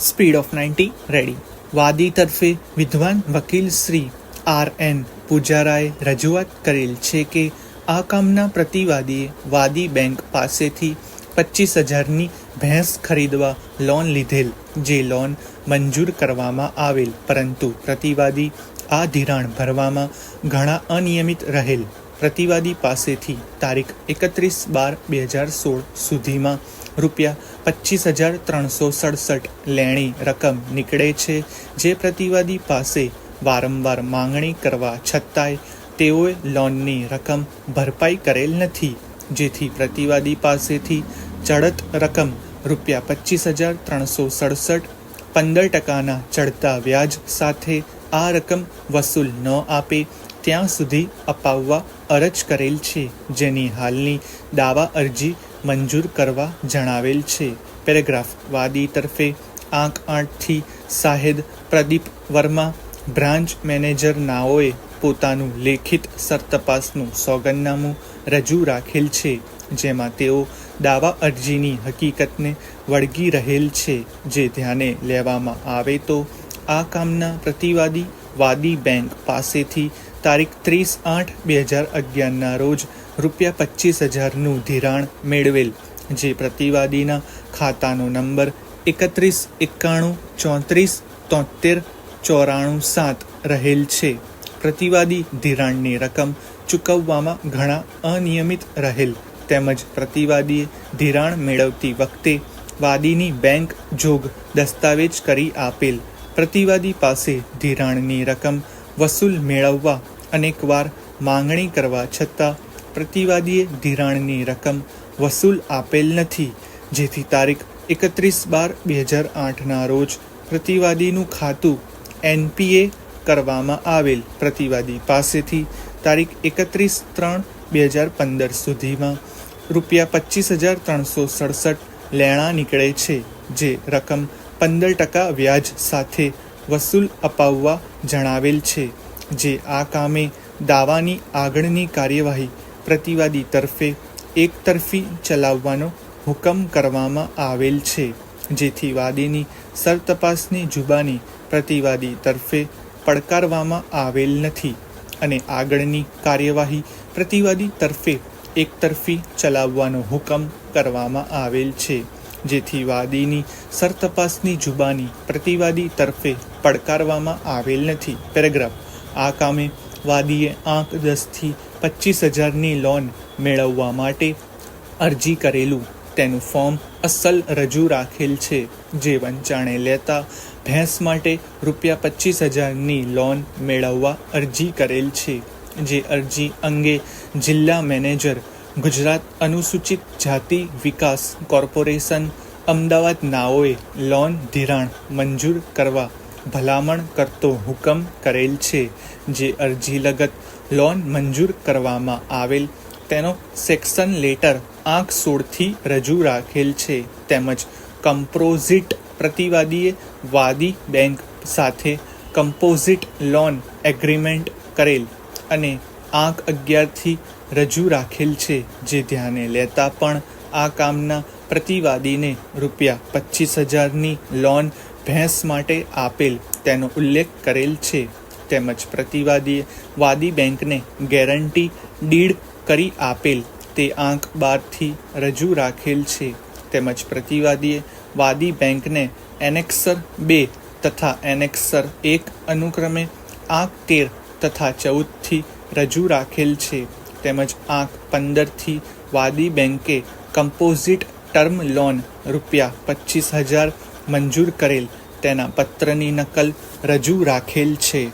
Speed of 90 ready. વાદી તરફે વિદ્વાન વકીલ શ્રી RN પૂજારાએ રજૂઆત કરેલ છે કે આ કામના પ્રતિવાદીએ વાદી બેંક પાસેથી 25,000ની ભેંસ ખરીદવા લોન લીધેલ, જે લોન મંજૂર કરવામાં આવેલ, પરંતુ પ્રતિવાદી આ ધિરાણ ભરવામાં ઘણા અનિયમિત રહેલ. પ્રતિવાદી પાસેથી તારીખ 31/12/2016 સુધીમાં ₹25,367 લેણી રકમ નીકળે છે, જે પ્રતિવાદી પાસે વારંવાર માંગણી કરવા છતાંય તેઓએ લોનની રકમ ભરપાઈ કરેલ નથી, જેથી પ્રતિવાદી પાસેથી ચડત રકમ ₹25,367 15% ચડતા વ્યાજ સાથે આ રકમ વસૂલ ન આપે ત્યાં સુધી અપાવવા અરજ કરેલ છે, જેની હાલની દાવા અરજી મંજૂર કરવા જણાવેલ છે. પેરેગ્રાફ. વાદી તરફે આંક 8થી સાહેદ પ્રદીપ વર્મા, બ્રાન્ચ મેનેજર નાઓએ પોતાનું લેખિત સરતપાસનું સોગંદનામું રજૂ રાખેલ છે, જેમાં તેઓ દાવા અરજીની હકીકતને વળગી રહેલ છે. જે ધ્યાને લેવામાં આવે તો આ કામના પ્રતિવાદી વાદી બેંક પાસેથી તારીખ 30/8/2011ના રોજ ₹25,000નું ધિરાણ મેળવેલ, જે પ્રતિવાદીના ખાતાનો નંબર 319134739497 રહેલ છે. પ્રતિવાદી ધિરાણની રકમ ચૂકવવામાં ઘણા અનિયમિત રહેલ, તેમજ પ્રતિવાદીએ ધિરાણ મેળવતી વખતે વાદીની બેંક જોગ દસ્તાવેજ કરી આપેલ. પ્રતિવાદી પાસે ધિરાણની રકમ વસૂલ મેળવવા અનેકવાર માંગણી કરવા છતાં પ્રતિવાદીએ ધિરાણની રકમ વસૂલ આપેલ નથી, જેથી તારીખ 31/12/2008ના રોજ પ્રતિવાદીનું ખાતું NPA કરવામાં આવેલ. પ્રતિવાદી પાસેથી તારીખ 31/3/2015 સુધીમાં ₹25,367 લેણા નીકળે છે, જે રકમ 15% વ્યાજ સાથે વસૂલ અપાવવા જણાવેલ છે. જે આ કામે દાવાની આગળની કાર્યવાહી પ્રતિવાદી તરફે એકતરફી ચલાવવાનો હુકમ કરવામાં આવેલ છે, જેથી વાદીની સરતપાસની જુબાની પ્રતિવાદી તરફે પડકારવામાં આવેલ નથી અને આગળની કાર્યવાહી પ્રતિવાદી તરફે એકતરફી ચલાવવાનો હુકમ કરવામાં આવેલ છે, જેથી વાદીની સરતપાસની જુબાની પ્રતિવાદી તરફે પડકારવામાં આવેલ નથી. પેરેગ્રાફ. આ કામે વાદીએ આંક 10થી 25,000ની લોન મેળવવા માટે અરજી કરેલું, તેનું ફોર્મ અસલ રજૂ રાખેલ છે, જે વંચાણે લેતા ભેંસ માટે ₹25,000ની લોન મેળવવા અરજી કરેલ છે. જે અરજી અંગે જિલ્લા મેનેજર, ગુજરાત અનુસૂચિત જાતિ વિકાસ કોર્પોરેશન, અમદાવાદ નાઓએ લોન ધિરાણ મંજૂર કરવા ભલામણ કરતો હુકમ કરેલ છે. જે અરજી લગત લોન મંજૂર કરવામાં આવેલ તેનો સેક્શન લેટર આંક 16થી રજૂ રાખેલ છે, તેમજ કમ્પોઝિટ પ્રતિવાદીએ વાદી બેંક સાથે કમ્પોઝિટ લોન એગ્રીમેન્ટ કરેલ અને આંક 11થી રજૂ રાખેલ છે. જે ધ્યાને લેતા પણ આ કામના પ્રતિવાદીને ₹25,000ની લોન ભેંસ માટે આપેલ તેનો ઉલ્લેખ કરેલ છે, તેમજ પ્રતિવાદીએ વાદી બેંકને ગેરંટી ડીડ કરી આપેલ તે આંક 12થી રજૂ રાખેલ છે, તેમજ પ્રતિવાદીએ વાદી બેંકને એનેક્સર 2 તથા એનેક્સર 1 અનુક્રમે આંક 13 તથા 14થી રજૂ રાખેલ છે, તેમજ આંક 15થી વાદી બેંકે કમ્પોઝિટ ટર્મ લોન ₹25,000 મંજૂર કરેલ તેના પત્રની નકલ રજૂ રાખેલ છે.